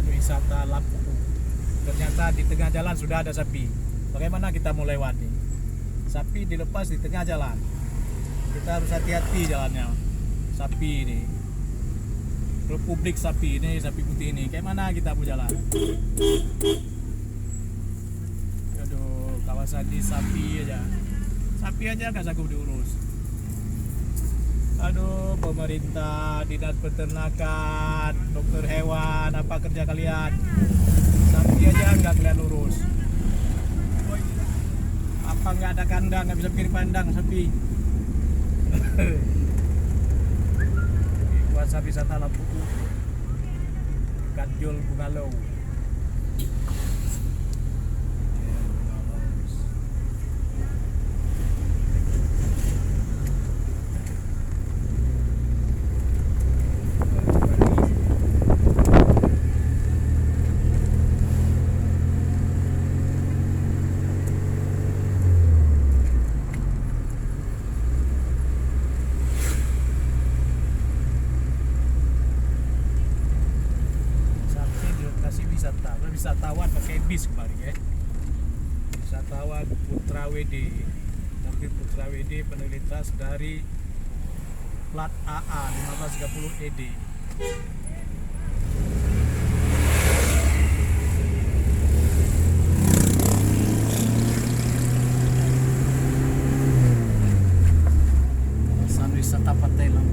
jalan wisata Lampu. Ternyata di tengah jalan sudah ada sapi. Bagaimana kita mau lewati? Sapi dilepas di tengah jalan. Kita harus hati-hati jalannya. Sapi ini, Republik sapi ini, sapi putih ini. Kayak mana kita mau jalan? Aduh, kawasan di sapi aja. Sapi aja gak sanggup diurus. Aduh, pemerintah, dinas peternakan, dokter hewan, apa kerja kalian? Sapi aja nggak kalian urus. Apa nggak ada kandang, nggak bisa bikin pandang sapi? Kuasa wisata Lampu Ganjol Bungalow. Wisatawan pakai bis kemarin ya. Wisatawan Putra WD. Tapi Putra WD penelitian dari plat AA 1530 ED. Kawasan wisata Pantai Lampu.